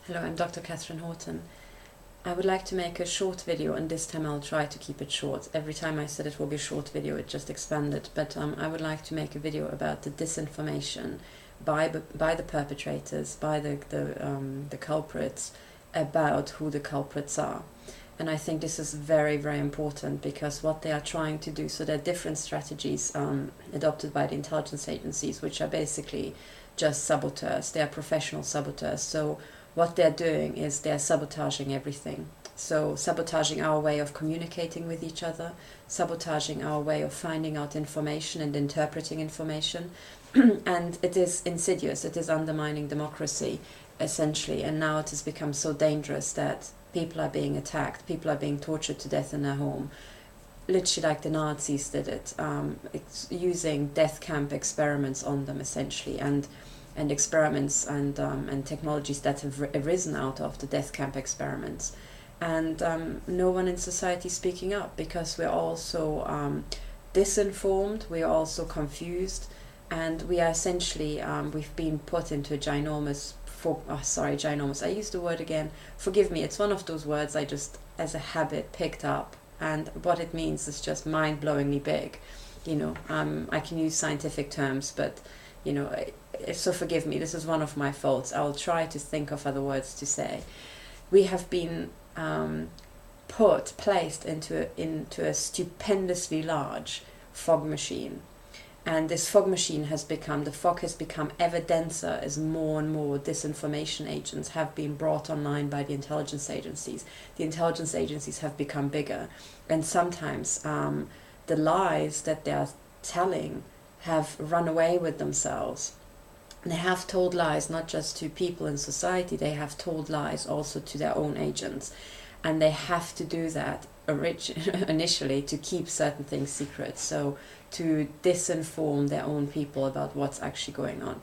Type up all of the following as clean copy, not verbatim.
Hello, I'm Dr. Katherine Horton. I would like to make a short video, and this time I'll try to keep it short. Every time I said it will be a short video, it just expanded. But I would like to make a video about the disinformation by the perpetrators, by the culprits, about who the culprits are. And I think this is very, very important because what they are trying to do, so there are different strategies adopted by the intelligence agencies, which are basically just saboteurs. They are professional saboteurs. So what they're doing is they're sabotaging everything. So sabotaging our way of communicating with each other, sabotaging our way of finding out information and interpreting information. And it is insidious, it is undermining democracy, essentially. And now it has become so dangerous that people are being attacked, people are being tortured to death in their home, literally like the Nazis did it. It's using death camp experiments on them, essentially, and experiments and technologies that have arisen out of the death camp experiments. And no one in society is speaking up because we're all so disinformed, we're also confused, and we are essentially, we've been put into a ginormous, ginormous, I used the word again, forgive me, it's one of those words I just, as a habit, picked up, and what it means is just mind-blowingly big. You know, I can use scientific terms, but, you know, so forgive me, this is one of my faults. I'll try to think of other words to say. We have been placed into a stupendously large fog machine. And this fog machine has become, the fog has become ever denser as more and more disinformation agents have been brought online by the intelligence agencies. The intelligence agencies have become bigger. And sometimes the lies that they are telling have run away with themselves. They have told lies not just to people in society, they have told lies also to their own agents. And they have to do that initially to keep certain things secret, so to disinform their own people about what's actually going on.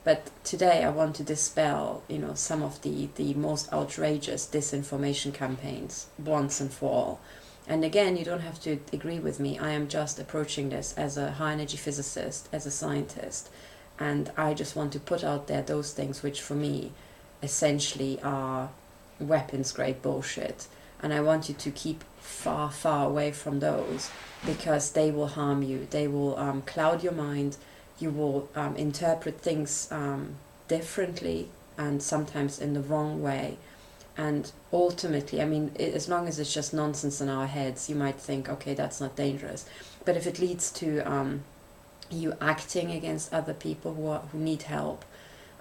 But today I want to dispel, you know, some of the most outrageous disinformation campaigns once and for all. And again, you don't have to agree with me. I am just approaching this as a high-energy physicist, as a scientist, and I just want to put out there those things which for me essentially are weapons-grade bullshit. And I want you to keep far, far away from those because they will harm you. They will cloud your mind. You will interpret things differently and sometimes in the wrong way. And ultimately, I mean, as long as it's just nonsense in our heads, you might think, okay, that's not dangerous. But if it leads to you acting against other people who need help,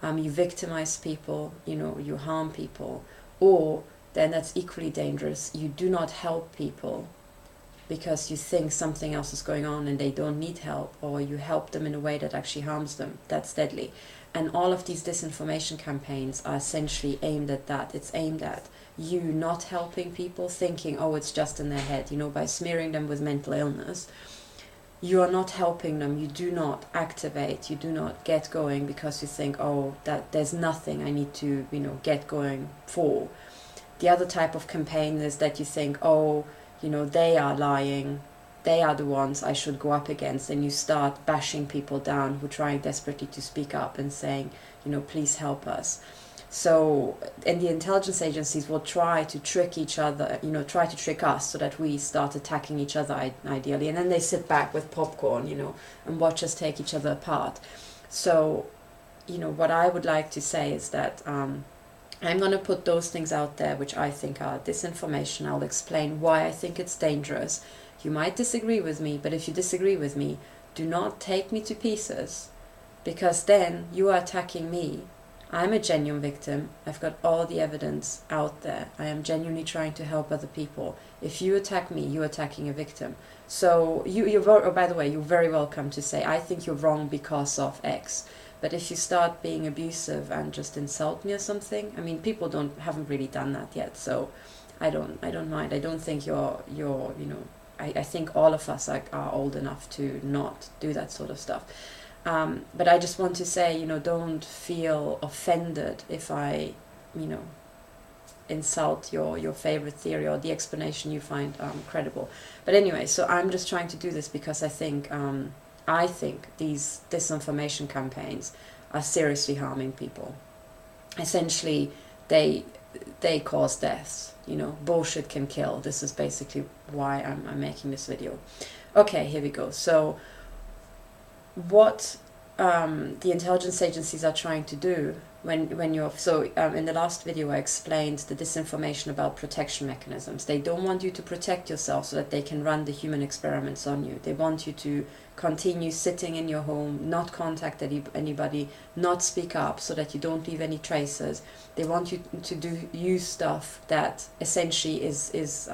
you victimize people, you know, you harm people, or then that's equally dangerous. You do not help people because you think something else is going on and they don't need help, or you help them in a way that actually harms them. That's deadly. And all of these disinformation campaigns are essentially aimed at that. It's aimed at you not helping people, thinking, oh, it's just in their head, you know, by smearing them with mental illness. You are not helping them. You do not activate, you do not get going because you think, oh, that there's nothing I need to, you know, get going for. The other type of campaign is that you think, oh, you know, they are lying, they are the ones I should go up against, and you start bashing people down who are trying desperately to speak up and saying, you know, please help us. So, and the intelligence agencies will try to trick each other, you know, try to trick us so that we start attacking each other ideally, and then they sit back with popcorn, you know, and watch us take each other apart. So, you know, what I would like to say is that I'm going to put those things out there which I think are disinformation. I'll explain why I think it's dangerous. You might disagree with me, but if you disagree with me, do not take me to pieces, because then you are attacking me. I'm a genuine victim. I've got all the evidence out there. I am genuinely trying to help other people. If you attack me, you're attacking a victim. So oh, by the way, you're very welcome to say, I think you're wrong because of X. But if you start being abusive and just insult me or something, I mean, people haven't really done that yet, so I don't mind. I don't think you're you know, I think all of us are old enough to not do that sort of stuff. But I just want to say, you know, don't feel offended if I, you know, insult your favorite theory or the explanation you find credible. But anyway, so I'm just trying to do this because I think these disinformation campaigns are seriously harming people. Essentially, they cause deaths. You know, bullshit can kill. This is basically why I'm making this video. Okay, here we go. So what the intelligence agencies are trying to do when you're in the last video I explained the disinformation about protection mechanisms. They don't want you to protect yourself so that they can run the human experiments on you. They want you to continue sitting in your home, not contact anybody, not speak up so that you don't leave any traces. They want you to use stuff that essentially is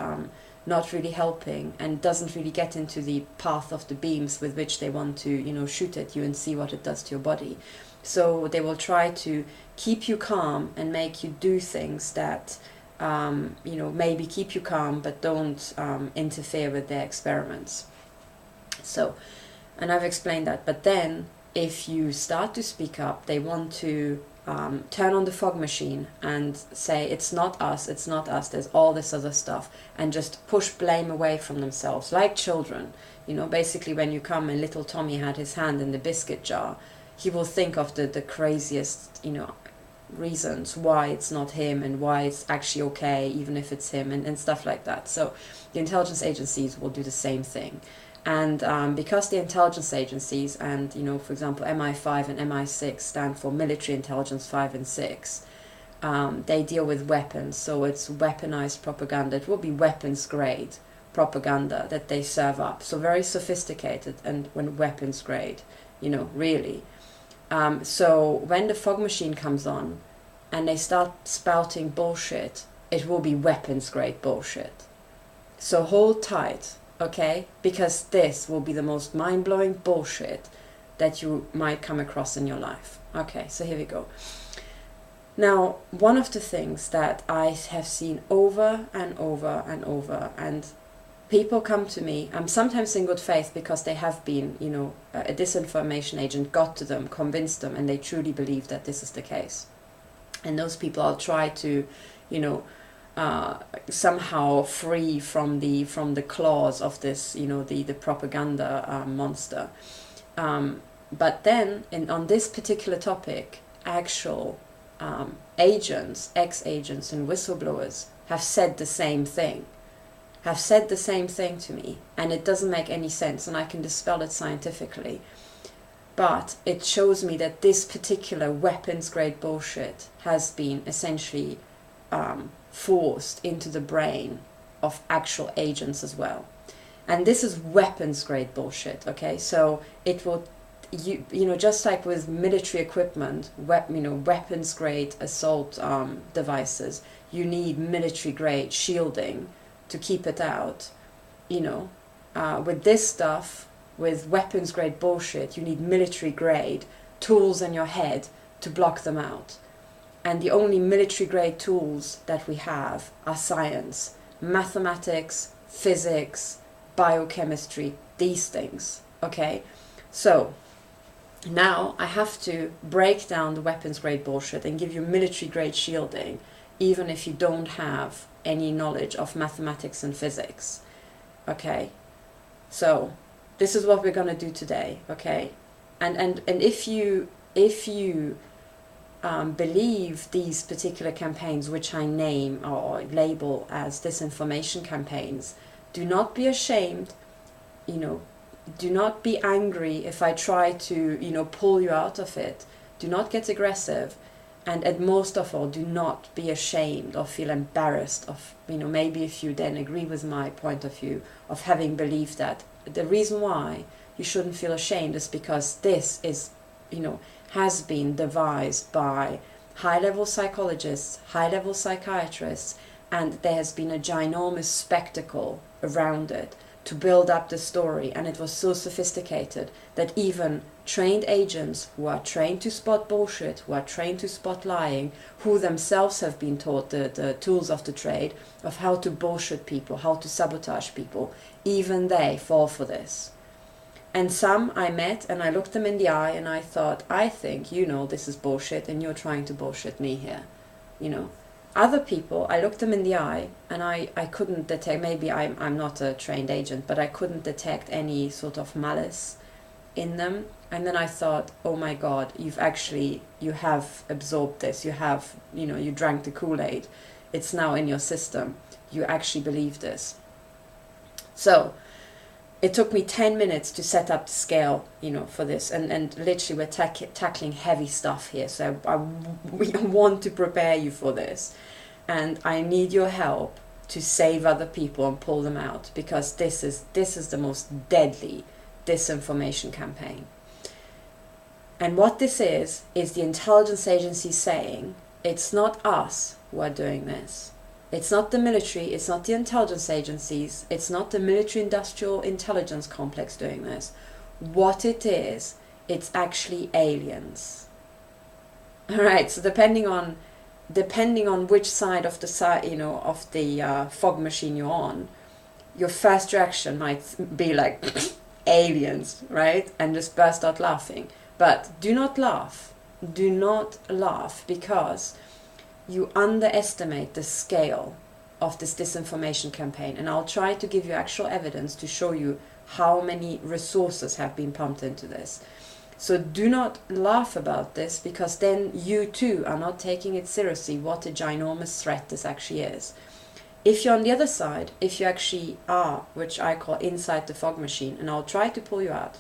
not really helping and doesn't really get into the path of the beams with which they want to, you know, shoot at you and see what it does to your body. So they will try to keep you calm and make you do things that, you know, maybe keep you calm but don't interfere with their experiments. So, and I've explained that. But then if you start to speak up, they want to turn on the fog machine and say it's not us, there's all this other stuff, and just push blame away from themselves, like children. You know, basically when you come and little Tommy had his hand in the biscuit jar, he will think of the craziest, you know, reasons why it's not him and why it's actually okay even if it's him, and stuff like that. So the intelligence agencies will do the same thing. And because the intelligence agencies, and, you know, for example, MI5 and MI6 stand for Military Intelligence 5 and 6, they deal with weapons. So it's weaponized propaganda. It will be weapons grade propaganda that they serve up. So very sophisticated, and when weapons grade, you know, really. So when the fog machine comes on and they start spouting bullshit, it will be weapons grade bullshit. So hold tight. Okay, because this will be the most mind-blowing bullshit that you might come across in your life. Okay, so here we go. Now, one of the things that I have seen over and over and over, and people come to me, sometimes in good faith because they have been, you know, a disinformation agent got to them, convinced them, and they truly believe that this is the case. And those people I'll try to, you know, somehow free from the claws of this, you know, the propaganda monster. But then on this particular topic, actual agents, ex-agents and whistleblowers have said the same thing. To me, and it doesn't make any sense, and I can dispel it scientifically. But it shows me that this particular weapons grade bullshit has been essentially forced into the brain of actual agents as well. And this is weapons grade bullshit, okay? So it will, you know, just like with military equipment, you know, weapons grade assault devices, you need military grade shielding to keep it out. You know, with this stuff, with weapons grade bullshit, you need military grade tools in your head to block them out. And the only military grade tools that we have are science, mathematics, physics, biochemistry, these things, okay? So now I have to break down the weapons grade bullshit and give you military grade shielding, even if you don't have any knowledge of mathematics and physics, okay? So this is what we're going to do today, okay? And if you believe these particular campaigns, which I name or label as disinformation campaigns, do not be ashamed, you know, do not be angry if I try to, you know, pull you out of it. Do not get aggressive, and most of all, do not be ashamed or feel embarrassed of, you know, maybe if you then agree with my point of view of having believed that. The reason why you shouldn't feel ashamed is because this is, you know, has been devised by high-level psychologists, high-level psychiatrists, and there has been a ginormous spectacle around it to build up the story, and it was so sophisticated that even trained agents who are trained to spot bullshit, who are trained to spot lying, who themselves have been taught the tools of the trade of how to bullshit people, how to sabotage people, even they fall for this. And some I met and I looked them in the eye and I thought, I think you know this is bullshit and you're trying to bullshit me here, you know. Other people, I looked them in the eye and I couldn't detect, maybe I'm not a trained agent, but I couldn't detect any sort of malice in them. And then I thought, oh my God, you have absorbed this. You have, you drank the Kool-Aid. It's now in your system. You actually believe this. So it took me 10 minutes to set up the scale, for this. And literally we're tackling heavy stuff here. So we want to prepare you for this. And I need your help to save other people and pull them out, because this is the most deadly disinformation campaign. And what this is the intelligence agency saying, it's not us who are doing this. It's not the military, it's not the intelligence agencies, it's not the military-industrial intelligence complex doing this. What it is, it's actually aliens. Alright, so depending on which side of the fog machine you're on, your first reaction might be like, aliens, right? And just burst out laughing. But do not laugh. Do not laugh, because you underestimate the scale of this disinformation campaign. And I'll try to give you actual evidence to show you how many resources have been pumped into this. So do not laugh about this, because then you too are not taking it seriously what a ginormous threat this actually is. If you're on the other side, if you actually are, which I call inside the fog machine, and I'll try to pull you out,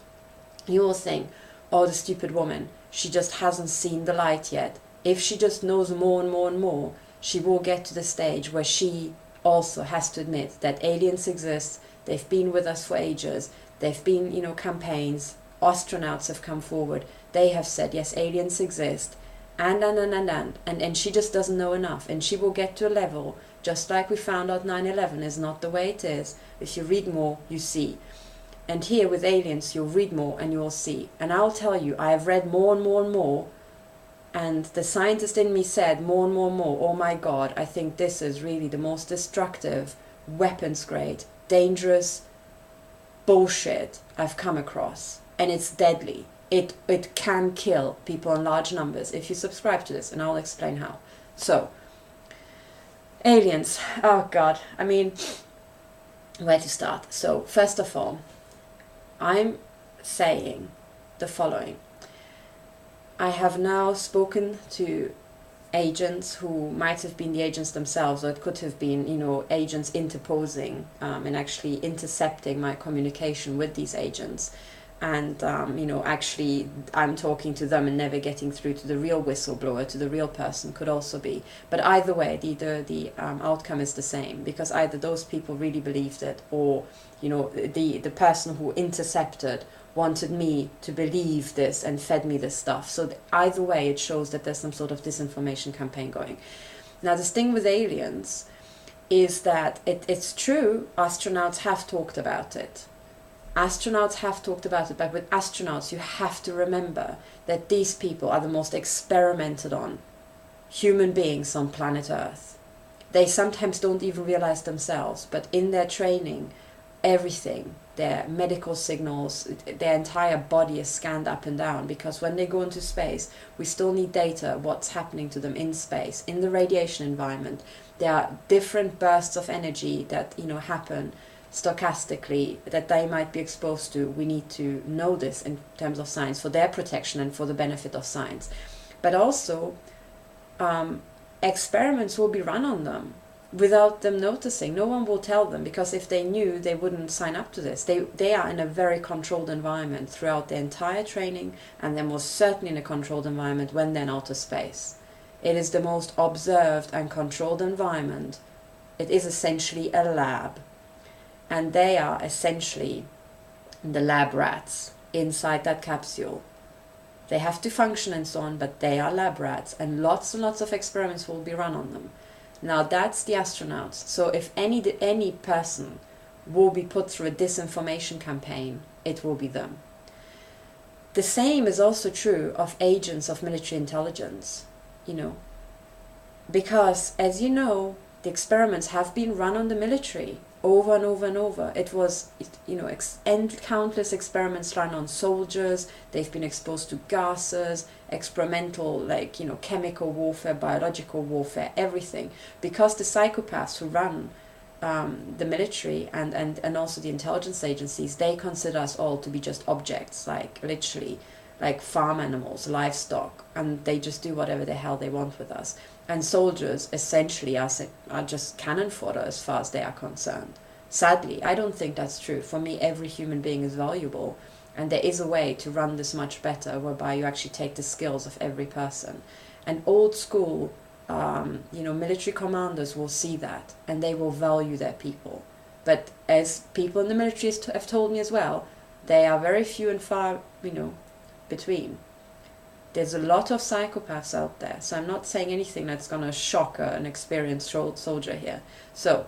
you will think, oh, the stupid woman, she just hasn't seen the light yet. If she just knows more and more and more, she will get to the stage where she also has to admit that aliens exist. They've been with us for ages. They've been, campaigns. Astronauts have come forward. They have said, yes, aliens exist. And she just doesn't know enough. And she will get to a level, just like we found out 9/11 is not the way it is. If you read more, you see. And here with aliens, you'll read more and you'll see. And I'll tell you, I have read more and more and more. And the scientist in me said more and more and more, oh my God, I think this is really the most destructive, weapons grade, dangerous bullshit I've come across. And it's deadly. It can kill people in large numbers if you subscribe to this, and I'll explain how. So, aliens. Oh God. I mean, where to start? So, first of all, I'm saying the following. I have now spoken to agents who might have been the agents themselves, or it could have been, agents interposing and actually intercepting my communication with these agents. And, actually I'm talking to them and never getting through to the real whistleblower, to the real person, could also be. But either way, the outcome is the same, because either those people really believed it, or, the person who intercepted wanted me to believe this and fed me this stuff. So either way, it shows that there's some sort of disinformation campaign going. Now, this thing with aliens is that it's true, astronauts have talked about it. Astronauts have talked about it, but with astronauts, you have to remember that these people are the most experimented on human beings on planet Earth. They sometimes don't even realize themselves, but in their training, everything, their medical signals, their entire body is scanned up and down, because when they go into space, we still need data, what's happening to them in space, in the radiation environment. There are different bursts of energy that, happen stochastically that they might be exposed to. We need to know this in terms of science for their protection and for the benefit of science. But also, experiments will be run on them without them noticing. No one will tell them, because if they knew, they wouldn't sign up to this. They are in a very controlled environment throughout their entire training, and they're most certainly in a controlled environment when they're in outer space. It is the most observed and controlled environment. It is essentially a lab. And they are essentially the lab rats inside that capsule. They have to function and so on, but they are lab rats, and lots of experiments will be run on them. Now that's the astronauts. So if any person will be put through a disinformation campaign, it will be them. The same is also true of agents of military intelligence, because as you know, the experiments have been run on the military over and over and over. It was, countless experiments run on soldiers. They've been exposed to gases, experimental, chemical warfare, biological warfare, everything. Because the psychopaths who run the military and also the intelligence agencies, they consider us all to be just objects, like literally like farm animals, livestock, and they just do whatever the hell they want with us. And soldiers essentially are just cannon fodder as far as they are concerned. Sadly, I don't think that's true. For me, every human being is valuable, and there is a way to run this much better, whereby you actually take the skills of every person. And old school military commanders will see that, and they will value their people. But as people in the military have told me as well, they are very few and far, between. There's a lot of psychopaths out there, so I'm not saying anything that's going to shock an experienced soldier here. So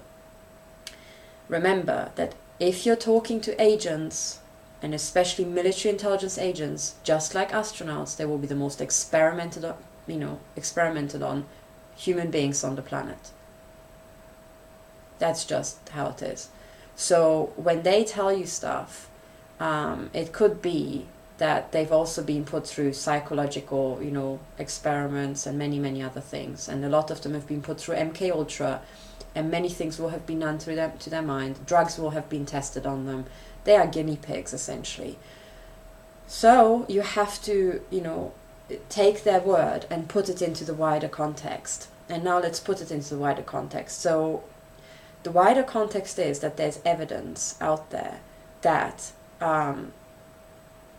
remember that if you're talking to agents, and especially military intelligence agents, just like astronauts, they will be the most experimented on human beings on the planet. That's just how it is. So when they tell you stuff, it could be that they've also been put through psychological, experiments and many, many other things. And a lot of them have been put through MK Ultra, and many things will have been done to their mind. Drugs will have been tested on them. They are guinea pigs, essentially. So you have to, take their word and put it into the wider context. And now let's put it into the wider context. So the wider context is that there's evidence out there that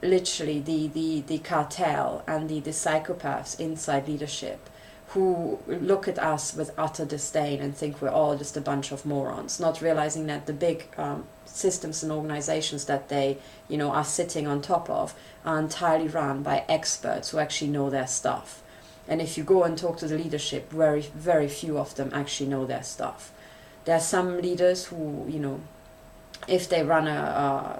literally the cartel and the psychopaths inside leadership, who look at us with utter disdain and think we're all just a bunch of morons, not realizing that the big systems and organizations that they are sitting on top of are entirely run by experts who actually know their stuff. And if you go and talk to the leadership, very, very few of them actually know their stuff. There are some leaders who, if they run an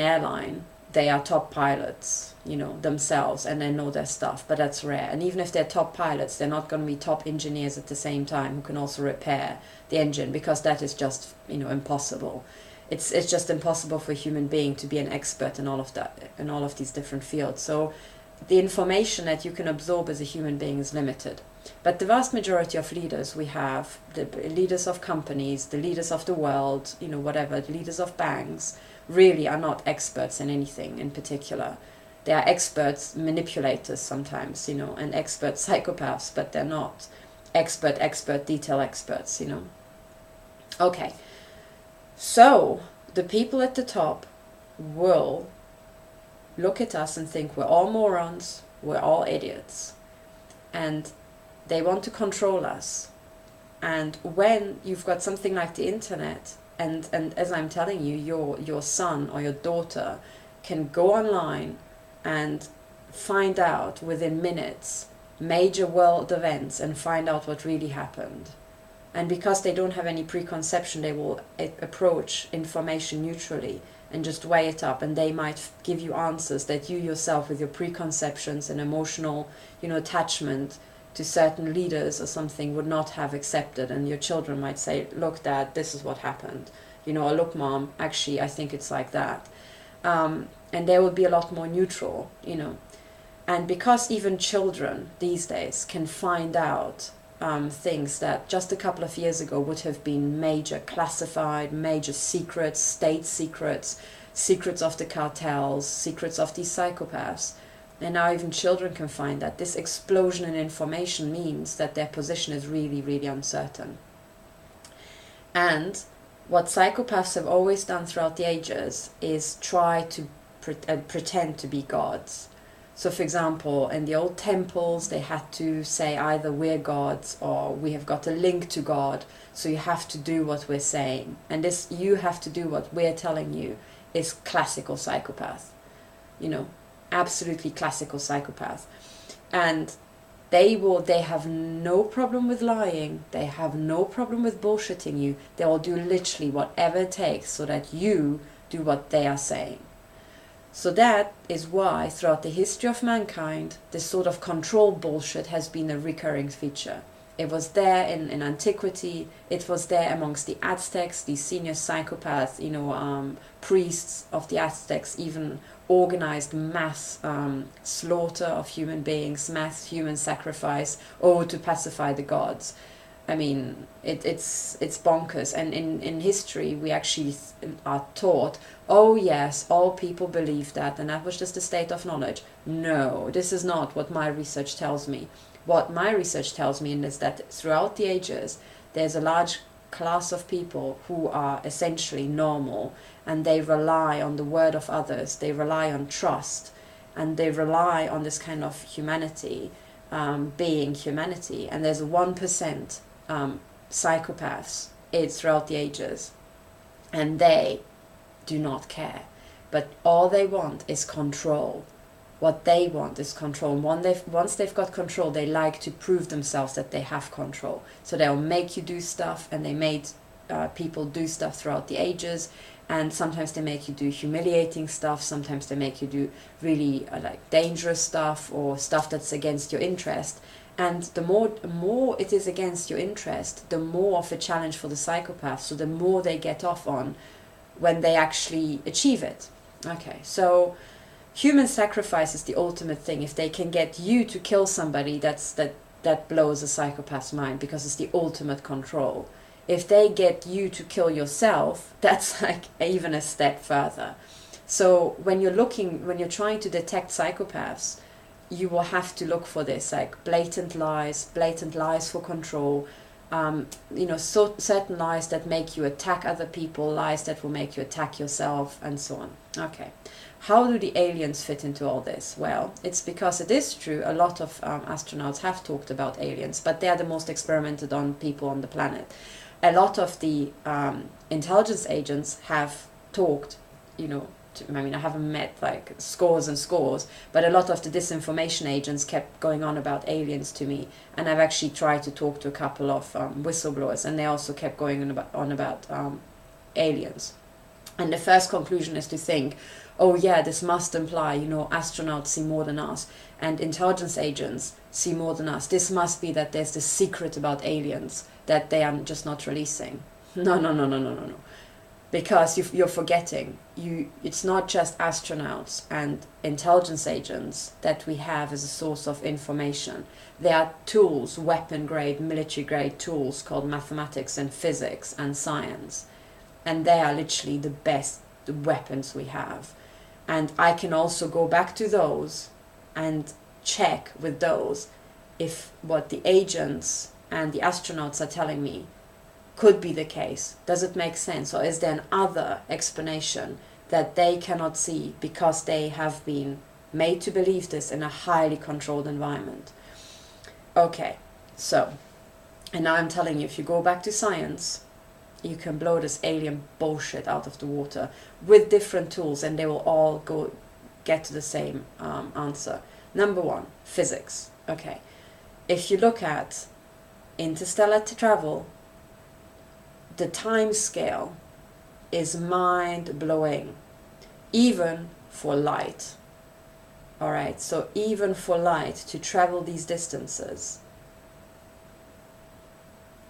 airline, they are top pilots, themselves, and they know their stuff, but that's rare. And even if they're top pilots, they're not going to be top engineers at the same time who can also repair the engine, because that is just, impossible. It's just impossible for a human being to be an expert in all of that, in all of these different fields. So the information that you can absorb as a human being is limited. But the vast majority of leaders we have, the leaders of companies, the leaders of the world, the leaders of banks, really are not experts in anything in particular. They are experts, manipulators sometimes, and expert psychopaths, but they're not expert detail experts, Okay, so the people at the top will look at us and think we're all morons, we're all idiots, and they want to control us. And when you've got something like the internet, and as I'm telling you, your son or your daughter can go online and find out within minutes major world events and find out what really happened. And because they don't have any preconception, they will approach information neutrally and just weigh it up, and they might give you answers that you yourself, with your preconceptions and emotional, attachment to certain leaders or something, would not have accepted. And your children might say, look, Dad, this is what happened, or look, Mom, actually I think it's like that. And they will be a lot more neutral, and because even children these days can find out things that just a couple of years ago would have been major classified, major secrets, state secrets, secrets of the cartels, secrets of these psychopaths. And now even children can find that. This explosion in information means that their position is really, really uncertain. And what psychopaths have always done throughout the ages is try to pretend to be gods. So for example, in the old temples, they had to say either we're gods or we have got a link to God, so you have to do what we're saying. And this, you have to do what we're telling you, is classical psychopath. Absolutely classical psychopath. And they have no problem with lying. They have no problem with bullshitting you. They will do literally whatever it takes so that you do what they are saying. So that is why throughout the history of mankind, this sort of control bullshit has been a recurring feature. It was there in antiquity. It was there amongst the Aztecs, the senior psychopaths, priests of the Aztecs even organized mass slaughter of human beings, mass human sacrifice, to pacify the gods. I mean, it's bonkers. And in history, we actually are taught, oh yes, all people believe that, and that was just a state of knowledge. No, this is not what my research tells me. What my research tells me is that throughout the ages, there's a large class of people who are essentially normal, and they rely on the word of others, they rely on trust, and they rely on this kind of humanity, being humanity. And there's 1% psychopaths throughout the ages, and they do not care. But all they want is control. What they want is control. Once they've got control, they like to prove themselves that they have control. So they'll make you do stuff, and they made people do stuff throughout the ages. And sometimes they make you do humiliating stuff. Sometimes they make you do really like dangerous stuff, or stuff that's against your interest. And the more it is against your interest, the more of a challenge for the psychopath. So the more they get off on when they actually achieve it. Okay, so human sacrifice is the ultimate thing. If they can get you to kill somebody, that blows a psychopath's mind, because it's the ultimate control. If they get you to kill yourself, that's like even a step further. So when you're trying to detect psychopaths, you will have to look for this, like blatant lies for control, certain lies that make you attack other people, lies that will make you attack yourself, and so on. Okay. How do the aliens fit into all this? Well, it's because it is true, a lot of astronauts have talked about aliens, but they are the most experimented on people on the planet. A lot of the intelligence agents have talked, I haven't met like scores and scores, but a lot of the disinformation agents kept going on about aliens to me, and I've actually tried to talk to a couple of whistleblowers, and they also kept going on about aliens. And the first conclusion is to think, oh yeah, this must imply, astronauts see more than us, and intelligence agents see more than us. This must be that there's this secret about aliens that they are just not releasing. No. Because you're forgetting, it's not just astronauts and intelligence agents that we have as a source of information. There are tools, weapon-grade, military-grade tools called mathematics and physics and science. And they are literally the best weapons we have. And I can also go back to those and check with those if what the agents and the astronauts are telling me could be the case. Does it make sense? Or is there an other explanation that they cannot see because they have been made to believe this in a highly controlled environment? Okay, so, and now I'm telling you, if you go back to science, you can blow this alien bullshit out of the water with different tools, and they will all get to the same answer. Number one, physics. Okay, if you look at interstellar travel, the time scale is mind-blowing, even for light. All right, so even for light to travel these distances,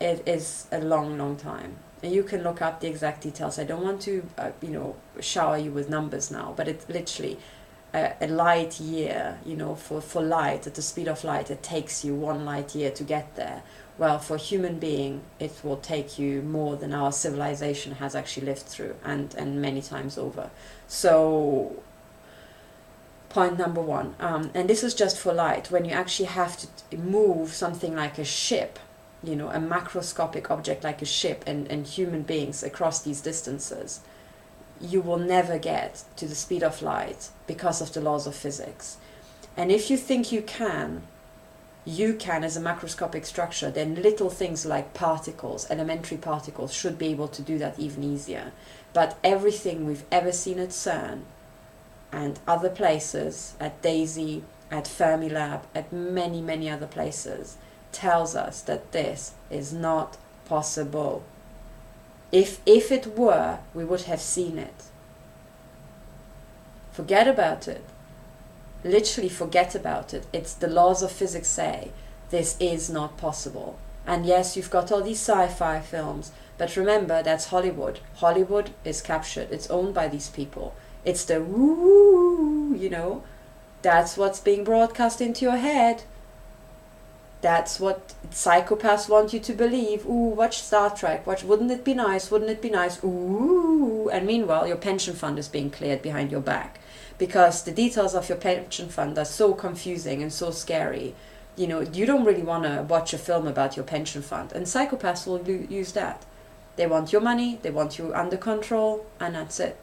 it is a long time. And you can look up the exact details. I don't want to, shower you with numbers now, but it's literally a light year, for light, at the speed of light, it takes you 1 light year to get there. Well, for a human being, it will take you more than our civilization has actually lived through, and many times over. So, point number one, and this is just for light, when you actually have to move something like a ship, a macroscopic object like a ship and human beings across these distances, you will never get to the speed of light because of the laws of physics. And if you think you can as a macroscopic structure, then little things like particles, elementary particles, should be able to do that even easier. But everything we've ever seen at CERN and other places, at DAISY, at Fermilab, at many other places, tells us that this is not possible. If it were, we would have seen it. Forget about it. Literally forget about it. It's the laws of physics say this is not possible. And yes, you've got all these sci-fi films, but remember, that's Hollywood. Hollywood is captured. It's owned by these people. It's the woo, that's what's being broadcast into your head. That's what psychopaths want you to believe. Ooh, watch Star Trek. Watch, wouldn't it be nice? Wouldn't it be nice? Ooh. And meanwhile, your pension fund is being cleared behind your back, because the details of your pension fund are so confusing and so scary. You know, you don't really want to watch a film about your pension fund. And psychopaths will use that. They want your money, they want you under control, and that's it.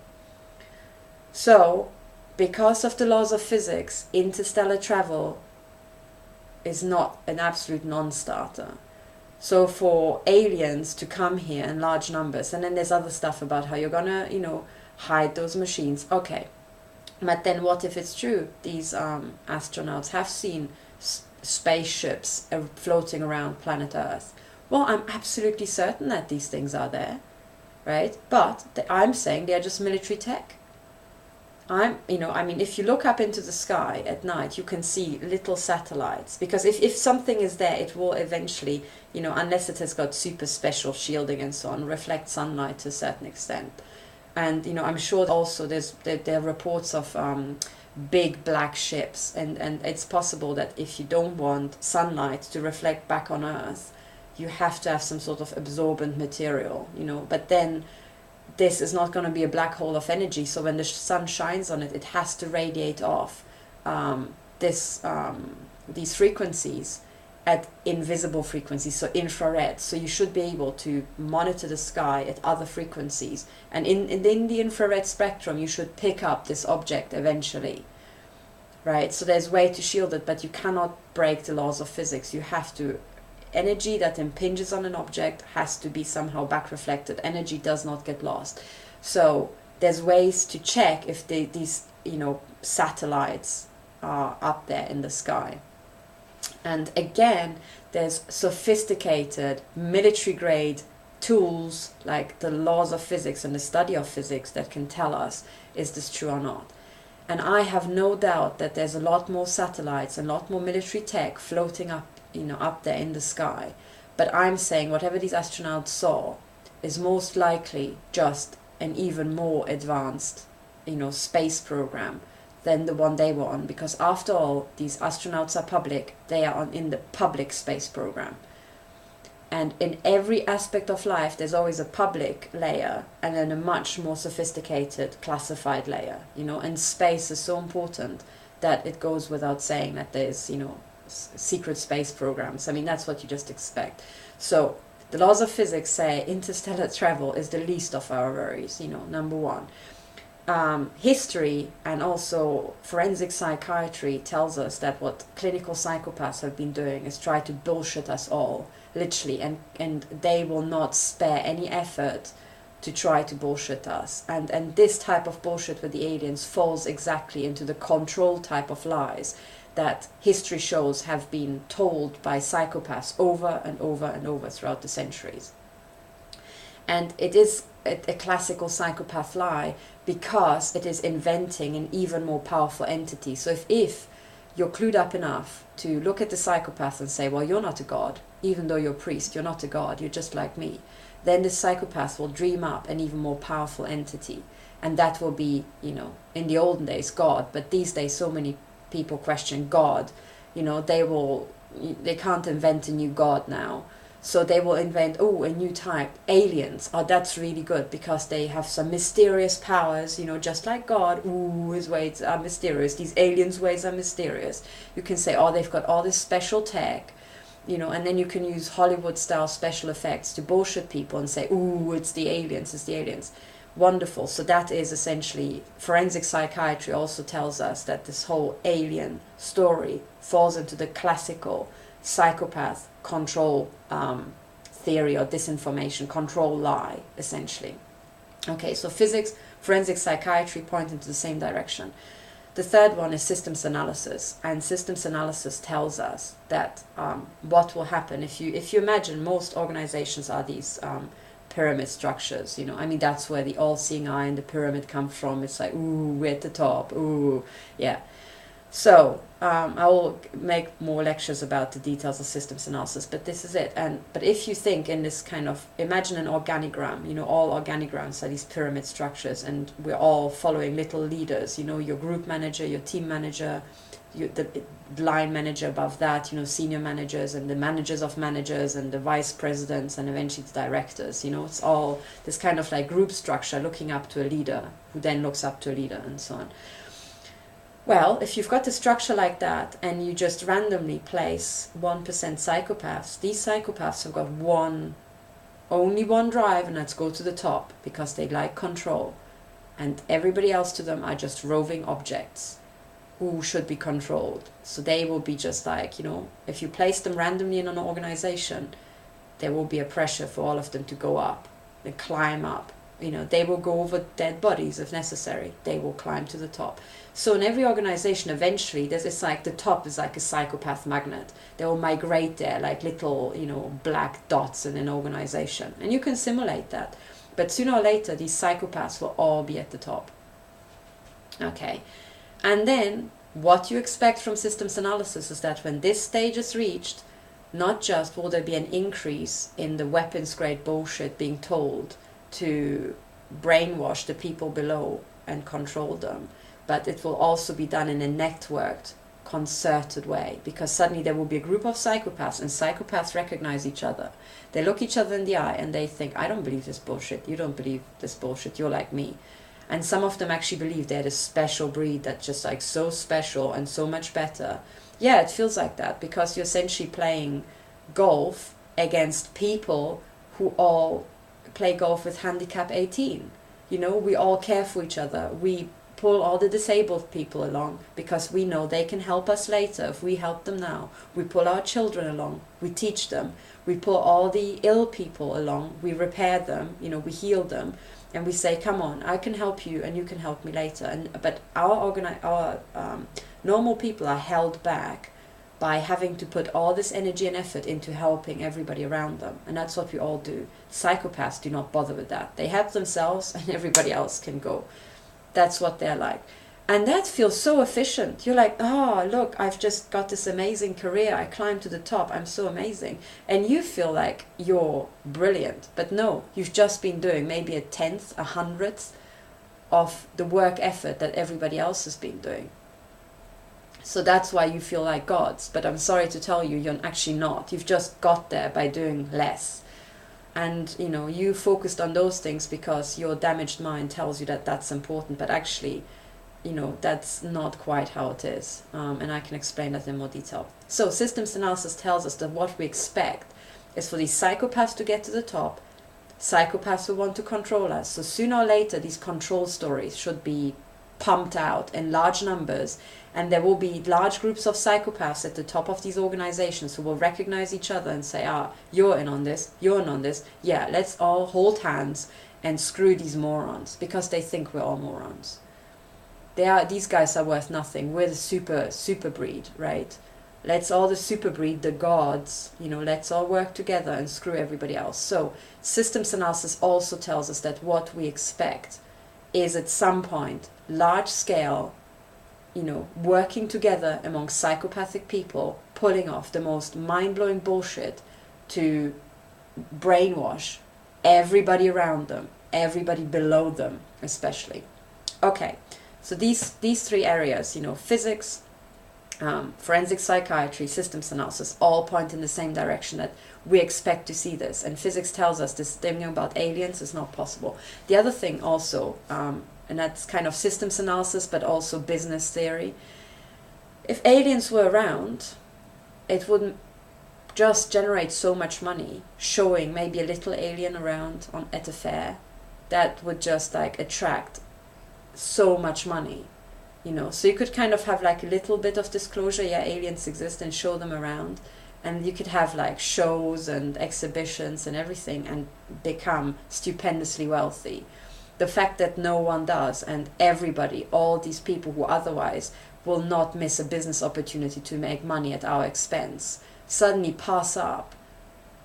So, because of the laws of physics, interstellar travel is not an absolute non-starter. So for aliens to come here in large numbers, and then there's other stuff about how you're gonna, you know, hide those machines. Okay, but then what if it's true? These astronauts have seen spaceships floating around planet Earth. Well, I'm absolutely certain that these things are there, right? But I'm saying they're just military tech. If you look up into the sky at night, you can see little satellites, because if something is there, it will eventually, you know, unless it has got super special shielding and so on, reflect sunlight to a certain extent. And, you know, I'm sure also there are reports of big black ships, and it's possible that if you don't want sunlight to reflect back on Earth, you have to have some sort of absorbent material, you know, but then this is not going to be a black hole of energy, so when the sun shines on it, it has to radiate off these frequencies at invisible frequencies, so infrared. So you should be able to monitor the sky at other frequencies, and in the infrared spectrum you should pick up this object eventually, right? So there's a way to shield it, but you cannot break the laws of physics. You have to, energy that impinges on an object has to be somehow back reflected. Energy does not get lost. So there's ways to check if these, you know, satellites are up there in the sky. And again, there's sophisticated military grade tools like the laws of physics and the study of physics that can tell us, is this true or not? And I have no doubt that there's a lot more satellites and a lot more military tech floating up, you know, up there in the sky. But I'm saying whatever these astronauts saw is most likely just an even more advanced, you know, space program than the one they were on, because after all, these astronauts are public. They are in the public space program. And in every aspect of life, there's always a public layer and then a much more sophisticated classified layer, you know, and space is so important that it goes without saying that there's, you know, secret space programs. I mean, that's what you just expect. So the laws of physics say interstellar travel is the least of our worries, you know, number one. History and also forensic psychiatry tells us that what clinical psychopaths have been doing is try to bullshit us all, literally, and they will not spare any effort to try to bullshit us. And this type of bullshit with the aliens falls exactly into the control type of lies that history shows have been told by psychopaths over and over and over throughout the centuries. And it is a classical psychopath lie because it is inventing an even more powerful entity. So if you're clued up enough to look at the psychopath and say, well, you're not a god, even though you're a priest, you're not a god, you're just like me, then the psychopath will dream up an even more powerful entity. And that will be, you know, in the olden days, God, but these days so many people question God, you know, they can't invent a new God now. So they will invent, a new type, aliens. Oh, that's really good because they have some mysterious powers, you know, just like God. Ooh, his ways are mysterious. These aliens' ways are mysterious. You can say, they've got all this special tech, you know, and then you can use Hollywood-style special effects to bullshit people and say, ooh, it's the aliens, it's the aliens. Wonderful. So that is essentially, forensic psychiatry also tells us that this whole alien story falls into the classical psychopath control theory or disinformation control lie, essentially. Okay, so physics, forensic psychiatry point into the same direction. The third one is systems analysis, and systems analysis tells us that what will happen if you imagine most organizations are these pyramid structures, you know, I mean, that's where the all-seeing eye and the pyramid come from. It's like, ooh, we're at the top, ooh, yeah. So I will make more lectures about the details of systems analysis, but this is it. But if you think in this kind of, imagine an organigram, you know, all organigrams are these pyramid structures, and we're all following little leaders, you know, your group manager, your team manager, the line manager above that, you know, senior managers, and the managers of managers, and the vice presidents, and eventually the directors. You know, it's all this kind of like group structure looking up to a leader, who then looks up to a leader, and so on. Well, if you've got a structure like that, and you just randomly place 1% psychopaths, these psychopaths have got only one drive, and that's go to the top, because they like control. And everybody else to them are just roving objects who should be controlled. So they will be just like, you know, if you place them randomly in an organization, there will be a pressure for all of them to go up and climb up. You know, they will go over dead bodies if necessary. They will climb to the top. So in every organization, eventually, it's like the top is like a psychopath magnet. They will migrate there like little, you know, black dots in an organization. And you can simulate that. But sooner or later, these psychopaths will all be at the top. Okay. And then what you expect from systems analysis is that when this stage is reached, not just will there be an increase in the weapons-grade bullshit being told to brainwash the people below and control them, but it will also be done in a networked, concerted way, because suddenly there will be a group of psychopaths, and psychopaths recognize each other. They look each other in the eye and they think, I don't believe this bullshit, you don't believe this bullshit, you're like me. And some of them actually believe they're this special breed that's just like so special and so much better. Yeah, it feels like that, because you're essentially playing golf against people who all play golf with handicap 18. You know, we all care for each other. We pull all the disabled people along because we know they can help us later if we help them now. We pull our children along. We teach them. We pull all the ill people along. We repair them. You know, we heal them. And we say, come on, I can help you and you can help me later. But our normal people are held back by having to put all this energy and effort into helping everybody around them. And that's what we all do. Psychopaths do not bother with that. They help themselves and everybody else can go. That's what they're like. And that feels so efficient. You're like, oh, look, I've just got this amazing career. I climbed to the top. I'm so amazing. And you feel like you're brilliant. But no, you've just been doing maybe 1/10, 100th of the work effort that everybody else has been doing. So that's why you feel like gods. But I'm sorry to tell you, you're actually not. You've just got there by doing less. And, you know, you focused on those things because your damaged mind tells you that that's important. But actually, you know, that's not quite how it is. And I can explain that in more detail. So systems analysis tells us that what we expect is for these psychopaths to get to the top. Psychopaths will want to control us. So sooner or later, these control stories should be pumped out in large numbers, and there will be large groups of psychopaths at the top of these organizations who will recognize each other and say, you're in on this, you're in on this, yeah, let's all hold hands and screw these morons, because they think we're all morons. These guys are worth nothing. We're the super breed, right? Let's all the super breed, the gods, you know, let's all work together and screw everybody else. So systems analysis also tells us that what we expect is at some point large scale, you know, working together among psychopathic people, pulling off the most mind-blowing bullshit to brainwash everybody around them, everybody below them especially. Okay, so these three areas, you know, physics, forensic psychiatry, systems analysis, all point in the same direction, that we expect to see this. And physics tells us this thing about aliens is not possible. The other thing also, and that's kind of systems analysis, but also business theory. If aliens were around, it wouldn't just generate so much money showing maybe a little alien around at a fair. That would just like attract so much money, you know. So you could kind of have like a little bit of disclosure, yeah, aliens exist, and show them around. And you could have like shows and exhibitions and everything and become stupendously wealthy. The fact that no one does, and everybody, all these people who otherwise will not miss a business opportunity to make money at our expense, suddenly pass up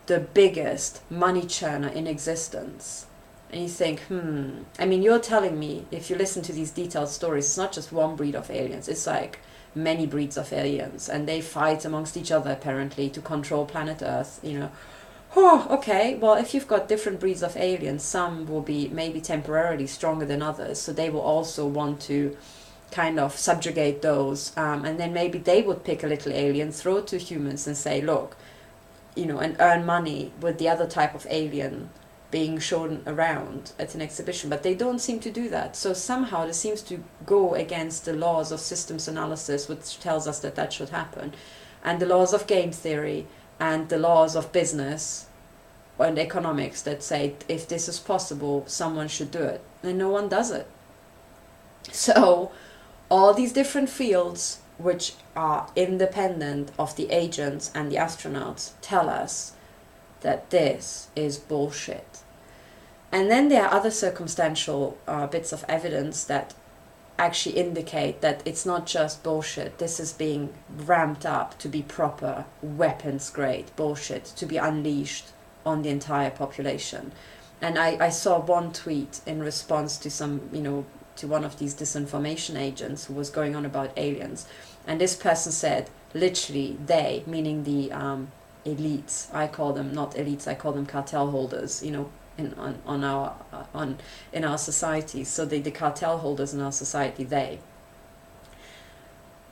the biggest money churner in existence. And you think, I mean, you're telling me, if you listen to these detailed stories, it's not just one breed of aliens. It's like many breeds of aliens, and they fight amongst each other apparently to control planet Earth, you know. Oh, okay, well, if you've got different breeds of aliens, some will be maybe temporarily stronger than others, so they will also want to kind of subjugate those, and then maybe they would pick a little alien, throw it to humans and say, look, you know, and earn money with the other type of alien being shown around at an exhibition. But they don't seem to do that. So somehow this seems to go against the laws of systems analysis, which tells us that that should happen, and the laws of game theory, and the laws of business and economics that say if this is possible, someone should do it, and no one does it. So all these different fields, which are independent of the agents and the astronauts, tell us that this is bullshit. And then there are other circumstantial bits of evidence that actually indicate that it's not just bullshit. This is being ramped up to be proper weapons grade bullshit, to be unleashed on the entire population. And I saw one tweet in response to some, you know, to one of these disinformation agents who was going on about aliens, and this person said, literally, they, meaning the elites, I call them not elites, I call them cartel holders, you know, in our society. So the cartel holders in our society,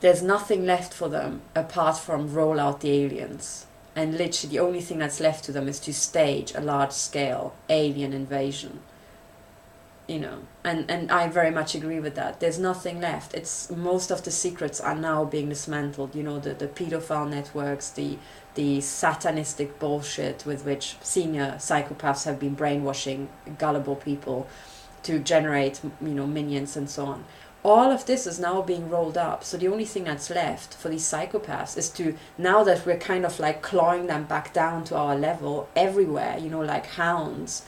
there's nothing left for them apart from roll out the aliens, and literally the only thing that's left to them is to stage a large scale alien invasion, you know. And I very much agree with that. There's nothing left. It's most of the secrets are now being dismantled, you know, the pedophile networks, the satanistic bullshit with which senior psychopaths have been brainwashing gullible people to generate, you know, minions and so on. All of this is now being rolled up. So the only thing that's left for these psychopaths is to, now that we're kind of like clawing them back down to our level everywhere, you know, like hounds,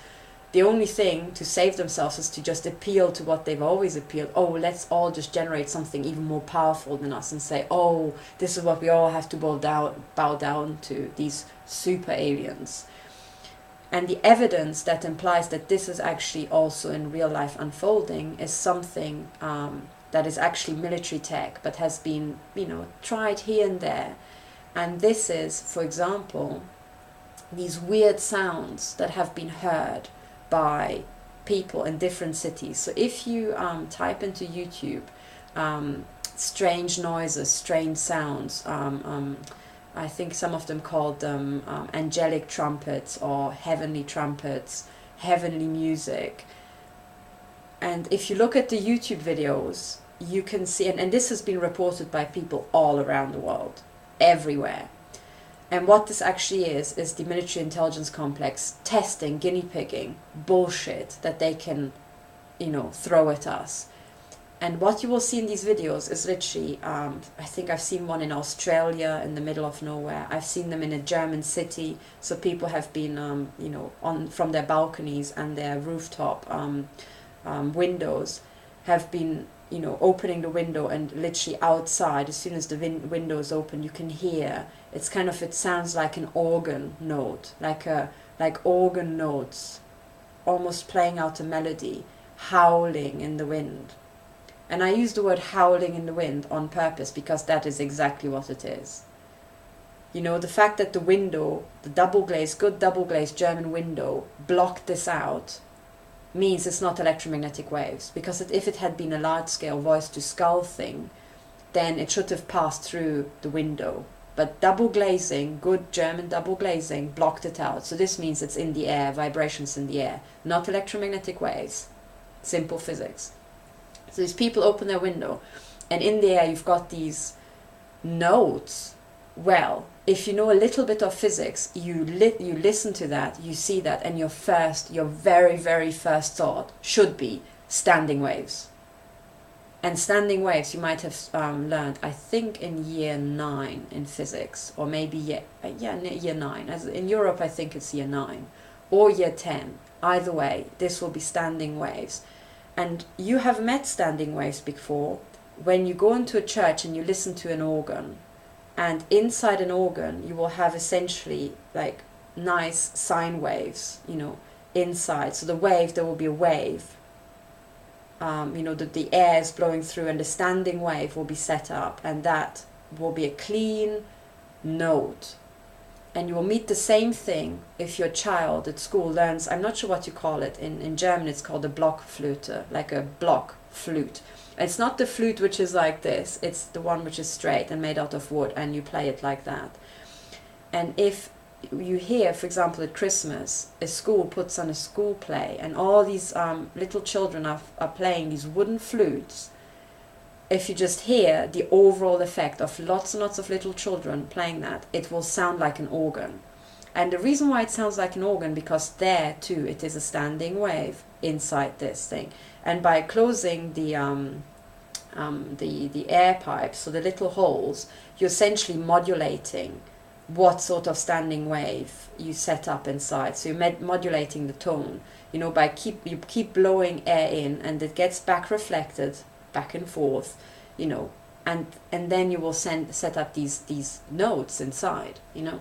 the only thing to save themselves is to just appeal to what they've always appealed. Oh, let's all just generate something even more powerful than us and say, oh, this is what we all have to bow down to, these super aliens. And the evidence that implies that this is actually also in real life unfolding is something that is actually military tech, but has been, you know, tried here and there. And this is, for example, these weird sounds that have been heard by people in different cities. So if you type into YouTube strange noises, strange sounds, I think some of them called them angelic trumpets or heavenly trumpets, heavenly music. And if you look at the YouTube videos, you can see, and this has been reported by people all around the world, everywhere. And what this actually is the military intelligence complex testing, guinea pigging bullshit that they can, you know, throw at us. And what you will see in these videos is literally, I think I've seen one in Australia in the middle of nowhere. I've seen them in a German city. So people have been, you know, from their balconies and their rooftop windows have been, you know, opening the window, and literally outside, as soon as the window is open, you can hear, it's kind of, it sounds like an organ note, like organ notes, almost playing out a melody, howling in the wind. And I use the word howling in the wind on purpose because that is exactly what it is. You know, the fact that the window, the good double glazed German window, blocked this out means it's not electromagnetic waves, because if it had been a large-scale voice-to-skull thing, then it should have passed through the window. But double glazing, good German double glazing, blocked it out. So this means it's in the air, vibrations in the air, not electromagnetic waves. Simple physics. So these people open their window, and in the air you've got these notes. Well, if you know a little bit of physics, you listen to that, you see that, and your very, very first thought should be standing waves. And standing waves you might have learned, I think, in year 9 in physics, or maybe year 9. As in Europe, I think it's year 9, or year 10. Either way, this will be standing waves. And you have met standing waves before when you go into a church and you listen to an organ. And inside an organ, you will have essentially like nice sine waves, you know, inside. So the wave, there will be a wave. you know, that the air is blowing through, and the standing wave will be set up, and that will be a clean note. And you will meet the same thing if your child at school learns, I'm not sure what you call it, in German it's called a Blockflöte, like a block flute. It's not the flute which is like this, it's the one which is straight and made out of wood, and you play it like that. And if you hear, for example, at Christmas, a school puts on a school play, and all these little children are playing these wooden flutes, if you just hear the overall effect of lots and lots of little children playing that, it will sound like an organ. And the reason why it sounds like an organ, because there too it is a standing wave inside this thing. And by closing the air pipes, so the little holes, you're essentially modulating what sort of standing wave you set up inside. So you're modulating the tone, you know, by you keep blowing air in, and it gets back reflected back and forth, you know, and then you will set up these notes inside, you know.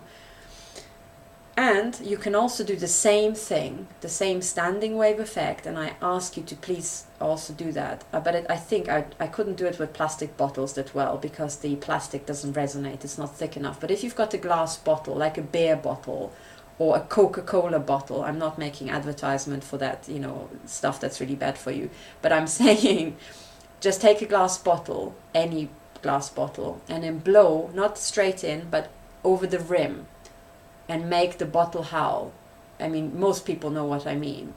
And you can also do the same thing, the same standing wave effect, and I ask you to please also do that. But I think I couldn't do it with plastic bottles that well, because the plastic doesn't resonate, it's not thick enough. But if you've got a glass bottle, like a beer bottle or a Coca-Cola bottle, I'm not making advertisement for that, you know, stuff that's really bad for you, but I'm saying just take a glass bottle, any glass bottle, and then blow, not straight in, but over the rim, and make the bottle howl. I mean, most people know what I mean.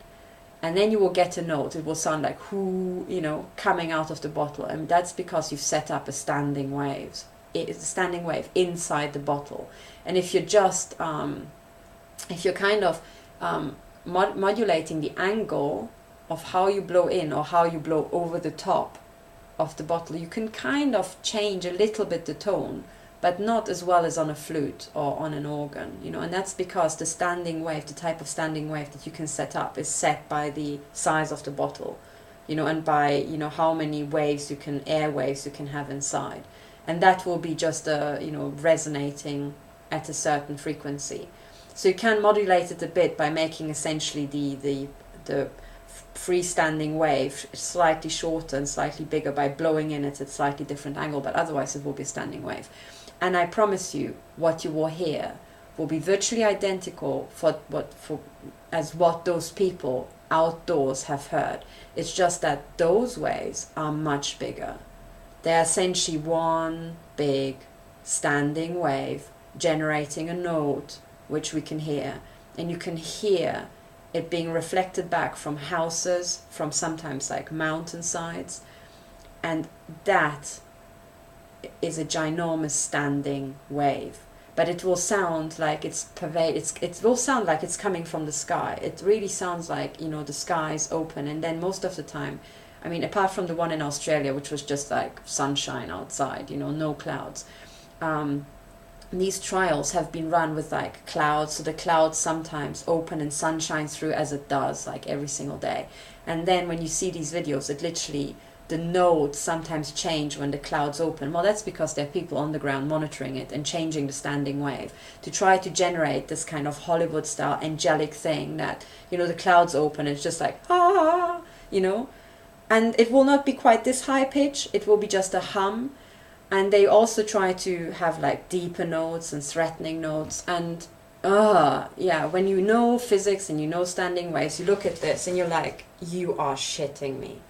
And then you will get a note. It will sound like whoo, you know, coming out of the bottle. And that's because you've set up a standing wave. It's a standing wave inside the bottle. And if you're just, if you're kind of modulating the angle of how you blow in or how you blow over the top of the bottle, you can kind of change a little bit the tone, but not as well as on a flute or on an organ, you know. And that's because the standing wave, the type of standing wave that you can set up, is set by the size of the bottle, you know, and by, you know, how many waves you can, air waves you can have inside. And that will be just, you know, resonating at a certain frequency. So you can modulate it a bit by making essentially the freestanding wave slightly shorter and slightly bigger by blowing in at a slightly different angle, but otherwise it will be a standing wave. And I promise you, what you will hear will be virtually identical as what those people outdoors have heard. It's just that those waves are much bigger. They're essentially one big standing wave generating a note which we can hear. And you can hear it being reflected back from houses, from sometimes like mountainsides. And that is a ginormous standing wave, but it will sound like it will sound like it's coming from the sky. It really sounds like, you know, the sky is open, and then most of the time, I mean, apart from the one in Australia, which was just like sunshine outside, you know, no clouds, these trials have been run with like clouds, so the clouds sometimes open and sun shines through, as it does like every single day. And then when you see these videos, it literally, the notes sometimes change when the clouds open. Well, that's because there are people on the ground monitoring it and changing the standing wave to try to generate this kind of Hollywood style angelic thing that, you know, the clouds open, it's just like, ah, you know. And it will not be quite this high pitch, it will be just a hum. And they also try to have like deeper notes and threatening notes. And yeah, when you know physics and you know standing waves, you look at this and you're like, you are shitting me.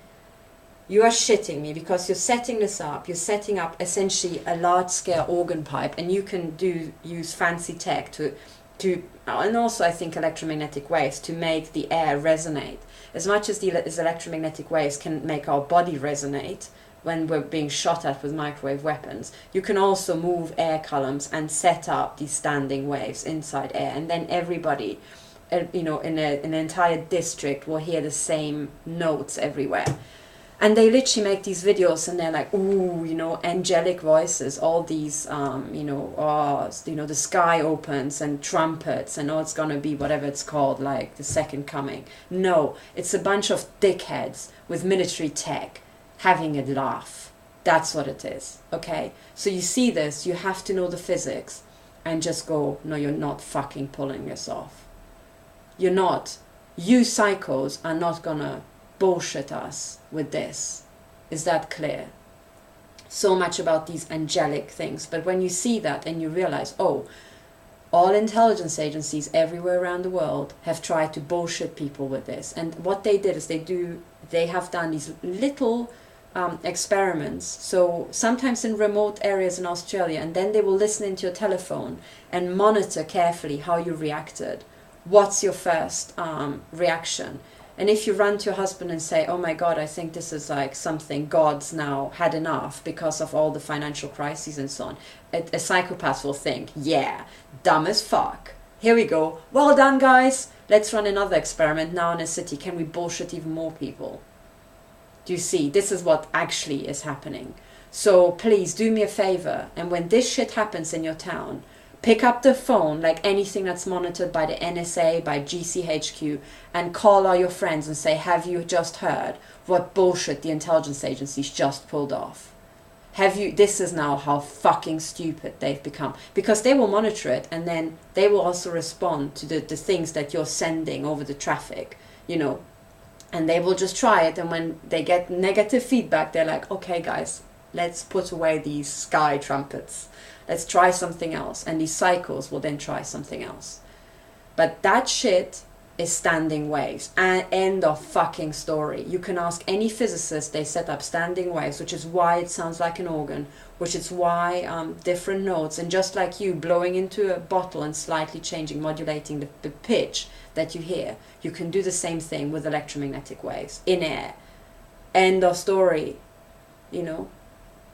You are shitting me, because you're setting this up, you're setting up essentially a large-scale organ pipe, and you can use fancy tech to and also I think electromagnetic waves to make the air resonate. As much as these electromagnetic waves can make our body resonate when we're being shot at with microwave weapons, you can also move air columns and set up these standing waves inside air, and then everybody, you know, in an entire district will hear the same notes everywhere. And they literally make these videos, and they're like, ooh, you know, angelic voices, all these, you know, the sky opens and trumpets, and it's going to be whatever it's called, like the second coming. No, it's a bunch of dickheads with military tech having a laugh. That's what it is, okay? So you see this, you have to know the physics, and just go, no, you're not fucking pulling this off. You're not. You psychos are not going to bullshit us with this. Is that clear? So much about these angelic things. But when you see that and you realize, oh, all intelligence agencies everywhere around the world have tried to bullshit people with this. And what they did is they have done these little experiments. So sometimes in remote areas in Australia, and then they will listen into your telephone and monitor carefully how you reacted. What's your first reaction? And if you run to your husband and say, oh my God, I think this is like something God's now had enough because of all the financial crises and so on, a psychopath will think, yeah, dumb as fuck. Here we go. Well done, guys. Let's run another experiment now in a city. Can we bullshit even more people? Do you see? This is what actually is happening. So please do me a favor. And when this shit happens in your town, pick up the phone, like anything that's monitored by the NSA, by GCHQ, and call all your friends and say, have you just heard what bullshit the intelligence agencies just pulled off? Have you, this is now how fucking stupid they've become. Because they will monitor it, and then they will also respond to the things that you're sending over the traffic, you know. And they will just try it, and when they get negative feedback, they're like, okay guys, let's put away these sky trumpets. Let's try something else. And these cycles will then try something else. But that shit is standing waves. And end of fucking story. You can ask any physicist, they set up standing waves, which is why it sounds like an organ, which is why different notes, and just like you blowing into a bottle and slightly changing, modulating the pitch that you hear, you can do the same thing with electromagnetic waves in air. End of story. You know,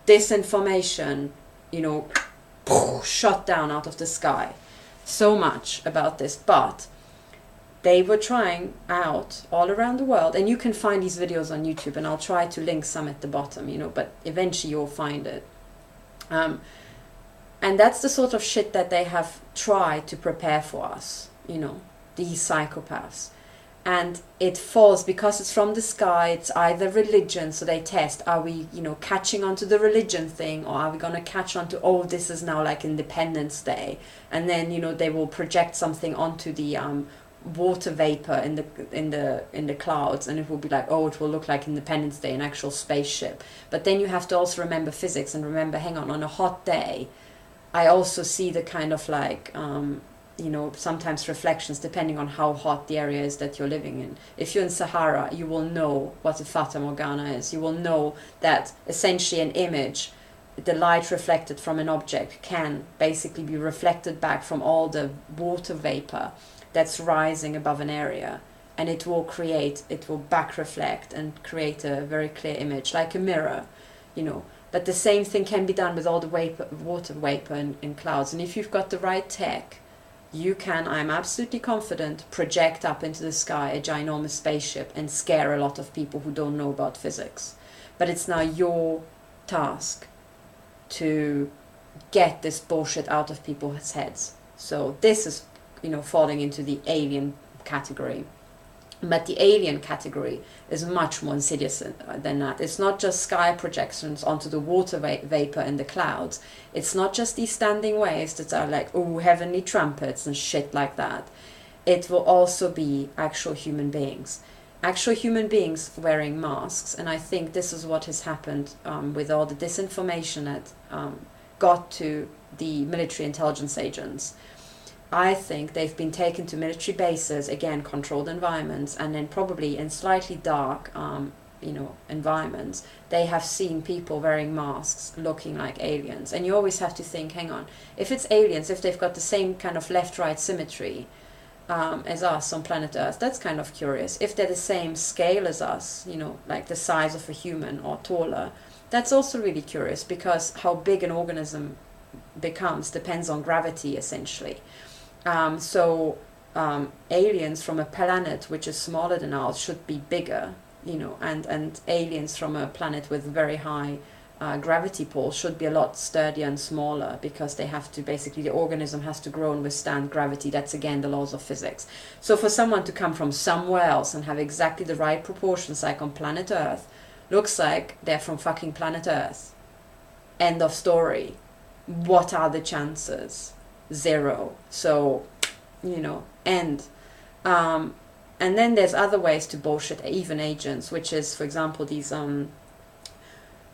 disinformation, you know, shot down out of the sky. So much about this, but they were trying out all around the world, and you can find these videos on YouTube, and I'll try to link some at the bottom, you know, but eventually you'll find it. And that's the sort of shit that they have tried to prepare for us, you know, these psychopaths. And it falls because it's from the sky. It's either religion, so they test, are we, you know, catching onto the religion thing, or are we going to catch onto, oh, this is now like Independence Day, and then, you know, they will project something onto the water vapor in the clouds, and it will be like, oh, it will look like Independence Day, an actual spaceship. But then you have to also remember physics and remember, hang on a hot day, I also see the kind of like you know, sometimes reflections depending on how hot the area is that you're living in. If you're in Sahara, you will know what a Fata Morgana is. You will know that essentially an image, the light reflected from an object, can basically be reflected back from all the water vapor that's rising above an area, and it will back reflect and create a very clear image, like a mirror, you know. But the same thing can be done with all the water vapor in clouds. And if you've got the right tech, you can, I'm absolutely confident, project up into the sky a ginormous spaceship and scare a lot of people who don't know about physics. But it's now your task to get this bullshit out of people's heads. So this is, you know, falling into the alien category. But the alien category is much more insidious than that. It's not just sky projections onto the water vapor in the clouds. It's not just these standing waves that are like, oh, heavenly trumpets and shit like that. It will also be actual human beings. Actual human beings wearing masks. And I think this is what has happened with all the disinformation that got to the military intelligence agents. I think they've been taken to military bases, again, controlled environments, and then probably in slightly dark, you know, environments, they have seen people wearing masks looking like aliens. And you always have to think, hang on, if it's aliens, if they've got the same kind of left-right symmetry as us on planet Earth, that's kind of curious. If they're the same scale as us, you know, like the size of a human or taller, that's also really curious, because how big an organism becomes depends on gravity, essentially. Aliens from a planet which is smaller than ours should be bigger, you know, and aliens from a planet with very high gravity pull should be a lot sturdier and smaller, because they have to, basically the organism has to grow and withstand gravity. That's again the laws of physics. So for someone to come from somewhere else and have exactly the right proportions like on planet Earth, looks like they're from fucking planet Earth. End of story. What are the chances? Zero. So, you know, and And then there's other ways to bullshit even agents, which is, for example, these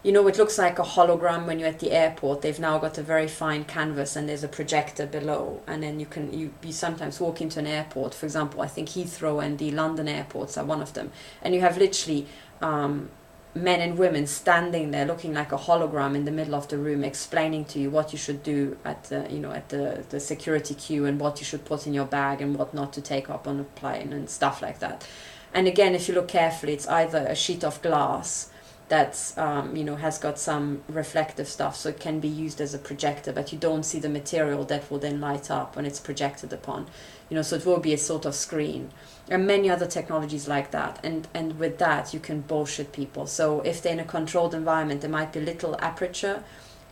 you know, it looks like a hologram when you're at the airport. They've now got a very fine canvas and there's a projector below. And then you sometimes walk into an airport. For example, I think Heathrow and the London airports are one of them. And you have literally men and women standing there looking like a hologram in the middle of the room, explaining to you what you should do at the, you know, at the security queue, and what you should put in your bag and what not to take up on a plane and stuff like that. And again, if you look carefully, it's either a sheet of glass that's you know, has got some reflective stuff, so it can be used as a projector, but you don't see the material that will then light up when it's projected upon, you know, so it will be a sort of screen, and many other technologies like that. And with that you can bullshit people. So if they're in a controlled environment, there might be little aperture,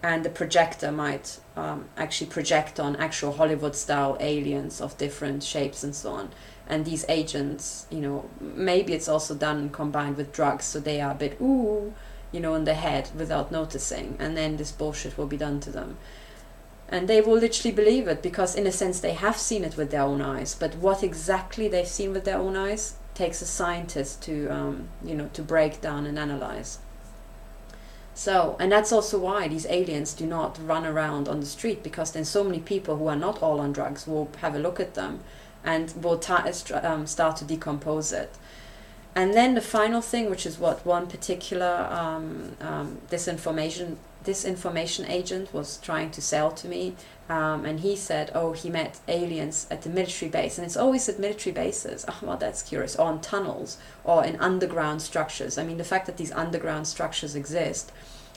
and the projector might actually project on actual Hollywood style aliens of different shapes and so on. And these agents, you know, maybe it's also done combined with drugs, so they are a bit, ooh, you know, in the head without noticing, and then this bullshit will be done to them. And they will literally believe it, because in a sense they have seen it with their own eyes, but what exactly they've seen with their own eyes takes a scientist to, you know, to break down and analyze. So, and that's also why these aliens do not run around on the street, because then so many people who are not all on drugs will have a look at them and will start to decompose it. And then the final thing, which is what one particular disinformation agent was trying to sell to me, and he said, oh, he met aliens at the military base, and it's always at military bases. Oh, well, that's curious. Or on tunnels, or in underground structures. I mean, the fact that these underground structures exist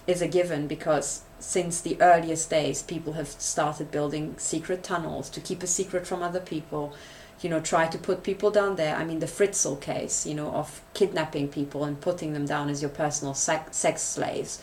is a given, because since the earliest days, people have started building secret tunnels to keep a secret from other people, you know, try to put people down there. I mean, the Fritzl case, you know, of kidnapping people and putting them down as your personal sex slaves,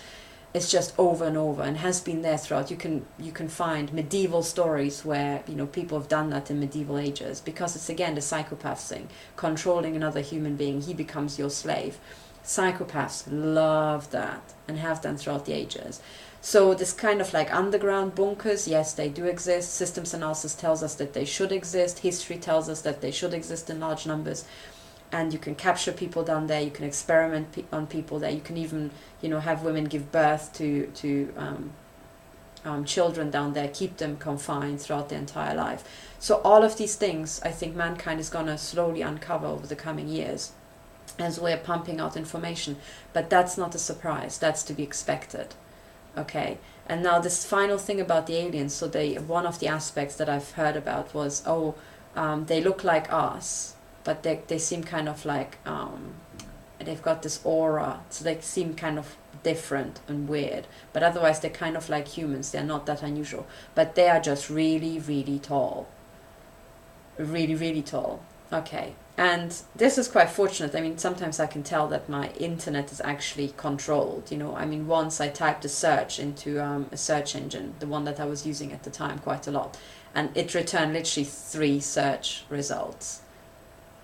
it's just over and over, and has been there throughout. You can find medieval stories where, you know, people have done that in medieval ages, because it's again the psychopath thing, controlling another human being. He becomes your slave. Psychopaths love that and have done throughout the ages. So this kind of like underground bunkers, yes, they do exist. Systems analysis tells us that they should exist. History tells us that they should exist in large numbers. And you can capture people down there. You can experiment on people there. You can even, you know, have women give birth to children down there, keep them confined throughout their entire life. So all of these things, I think mankind is going to slowly uncover over the coming years as we're pumping out information. But that's not a surprise. That's to be expected. Okay, and now this final thing about the aliens. So one of the aspects that I've heard about was, oh, they look like us, but they seem kind of like, they've got this aura, so they seem kind of different and weird, but otherwise they're kind of like humans. They're not that unusual, but they are just really, really tall. Really, really tall. Okay, and this is quite fortunate. I mean, sometimes I can tell that my internet is actually controlled, you know. I mean, once I typed a search into a search engine, the one that I was using at the time quite a lot, and it returned literally 3 search results.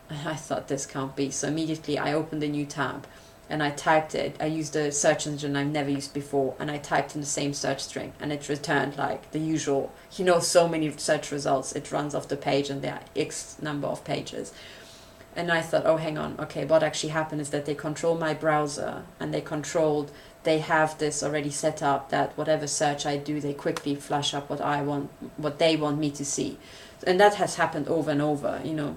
And I thought, this can't be. So immediately I opened a new tab and I typed it. I used a search engine I've never used before, and I typed in the same search string, and it returned like the usual, you know, so many search results. It runs off the page and there are X number of pages. And I thought, oh, hang on, okay, what actually happened is that they control my browser, and they have this already set up that whatever search I do, they quickly flash up what they want me to see. And that has happened over and over, you know.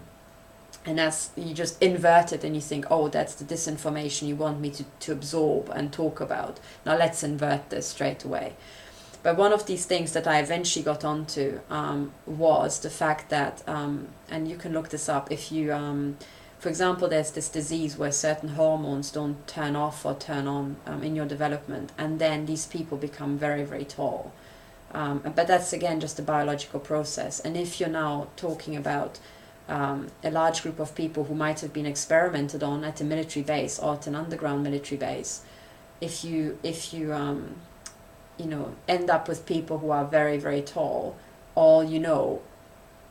And as you just invert it and you think, oh, that's the disinformation you want me to absorb and talk about. Now let's invert this straight away. But one of these things that I eventually got onto was the fact that, and you can look this up, if you, for example, there's this disease where certain hormones don't turn off or turn on in your development, and then these people become very, very tall. But that's, again, just a biological process. And if you're now talking about a large group of people who might have been experimented on at a military base or at an underground military base, if you you know, end up with people who are very, very tall, all you know,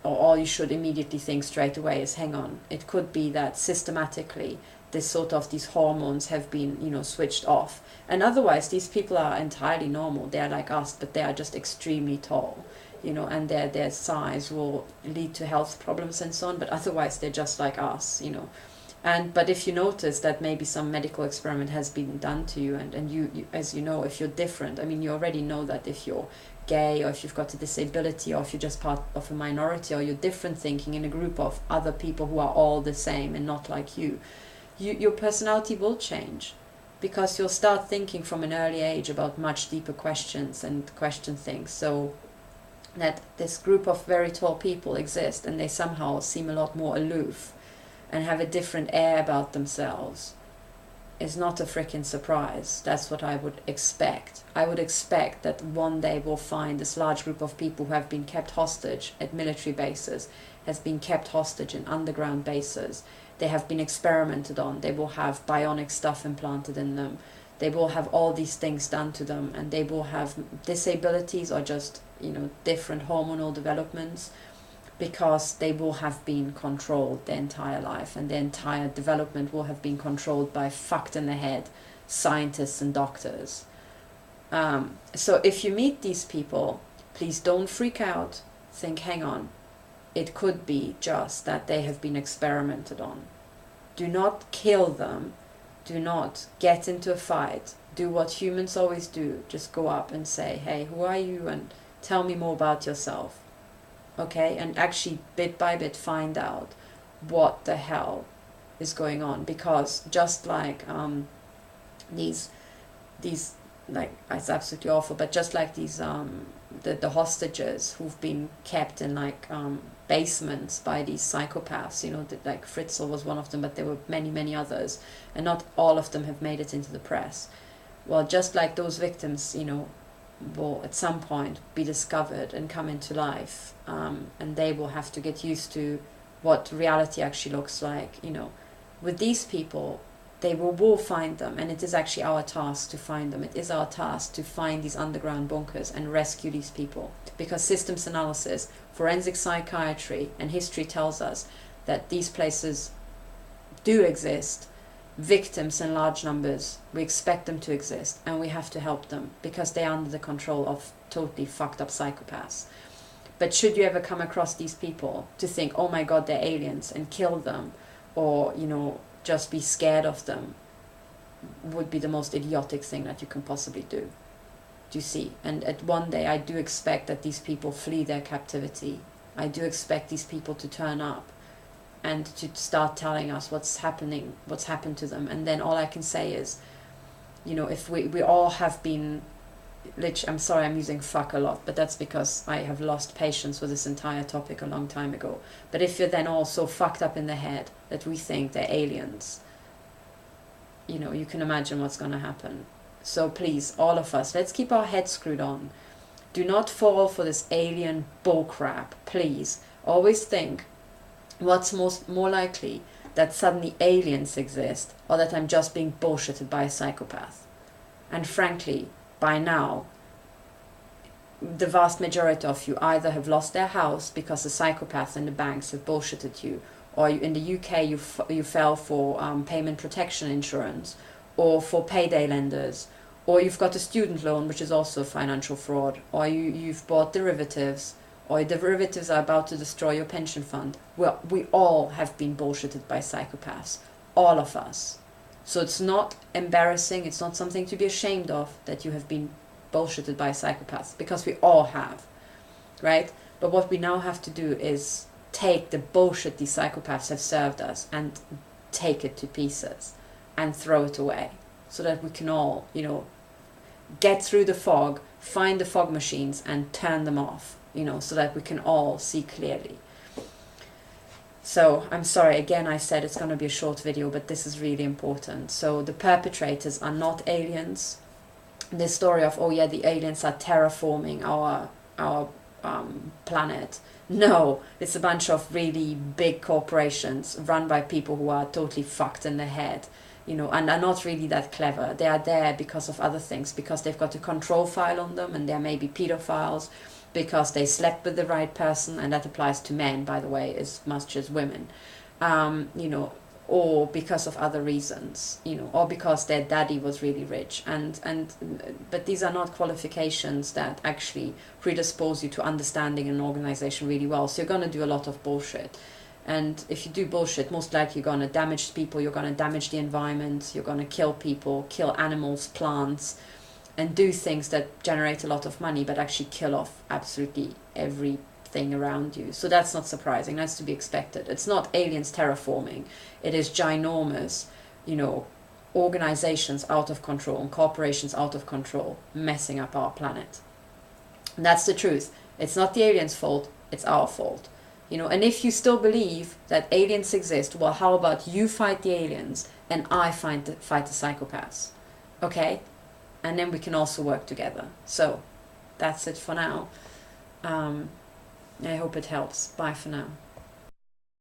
or all you should immediately think straight away is, hang on, it could be that systematically these hormones have been, you know, switched off. And otherwise, these people are entirely normal. They are like us, but they are just extremely tall. you know, and their size will lead to health problems and so on, but otherwise they're just like us, you know. But if you notice that maybe some medical experiment has been done to you, and you, as you know, if you're different, I mean, you already know that if you're gay, or if you've got a disability, or if you're just part of a minority, or you're different thinking in a group of other people who are all the same and not like you, your personality will change, because you'll start thinking from an early age about much deeper questions and question things. So that this group of very tall people exist, and they somehow seem a lot more aloof and have a different air about themselves, is not a freaking surprise. That's what I would expect. I would expect that one day we'll find this large group of people who have been kept hostage at military bases, has been kept hostage in underground bases. They have been experimented on. They will have bionic stuff implanted in them. They will have all these things done to them, and they will have disabilities or just, you know, different hormonal developments, because they will have been controlled their entire life, and their entire development will have been controlled by fucked in the head scientists and doctors. So if you meet these people, please don't freak out. Think, hang on, it could be just that they have been experimented on. Do not kill them. Do not get into a fight. Do what humans always do. Just go up and say, hey, who are you? And tell me more about yourself. Okay, and actually bit by bit find out what the hell is going on, because just like these like, it's absolutely awful, but just like these the hostages who've been kept in like basements by these psychopaths, you know, like Fritzl was one of them, but there were many others, and not all of them have made it into the press. Well, just like those victims, you know, will at some point be discovered and come into life, and they will have to get used to what reality actually looks like, you know. With these people, they will find them, and it is actually our task to find them. It is our task to find these underground bunkers and rescue these people, because systems analysis, forensic psychiatry, and history tells us that these places do exist. Victims in large numbers, we expect them to exist, and we have to help them, because they are under the control of totally fucked up psychopaths. But should you ever come across these people, to think, oh my god, they're aliens, and kill them, or, you know, just be scared of them, would be the most idiotic thing that you can possibly do. Do you see? And at one day I do expect that these people flee their captivity. I do expect these people to turn up and to start telling us what's happened to them. And then all I can say is, you know, if we all have been, I'm sorry I'm using fuck a lot, but that's because I have lost patience with this entire topic a long time ago. But if you're then all so fucked up in the head that we think they're aliens, you know, you can imagine what's going to happen. So please, all of us, let's keep our heads screwed on. Do not fall for this alien bullcrap, please. Always think, what's more likely, that suddenly aliens exist, or that I'm just being bullshitted by a psychopath? And frankly, by now, the vast majority of you either have lost their house because the psychopaths and the banks have bullshitted you, or in the UK you fell for payment protection insurance, or for payday lenders, or you've got a student loan, which is also financial fraud, or you've bought derivatives, or derivatives are about to destroy your pension fund. Well, we all have been bullshitted by psychopaths, all of us. So it's not embarrassing, it's not something to be ashamed of that you have been bullshitted by psychopaths, because we all have, right? But what we now have to do is take the bullshit these psychopaths have served us and take it to pieces and throw it away, so that we can all, you know, get through the fog, find the fog machines and turn them off, you know, so that we can all see clearly. So I'm sorry, again I said it's going to be a short video, but this is really important. So the perpetrators are not aliens. This story of, oh yeah, the aliens are terraforming our planet. No, it's a bunch of really big corporations run by people who are totally fucked in the head, you know, and are not really that clever. They are there because of other things, because they've got a control file on them, and they're maybe pedophiles, because they slept with the right person, and that applies to men, by the way, as much as women, you know, or because of other reasons, you know, or because their daddy was really rich. But these are not qualifications that actually predispose you to understanding an organization really well. So you're going to do a lot of bullshit. And if you do bullshit, most likely you're going to damage people, you're going to damage the environment, you're going to kill people, kill animals, plants, and do things that generate a lot of money but actually kill off absolutely everything around you. So that's not surprising, that's to be expected. It's not aliens terraforming, it is ginormous, you know, organizations out of control and corporations out of control messing up our planet. And that's the truth. It's not the aliens' fault, it's our fault. You know, and if you still believe that aliens exist, well, how about you fight the aliens and I fight the psychopaths, okay? And then we can also work together. So that's it for now. I hope it helps. Bye for now.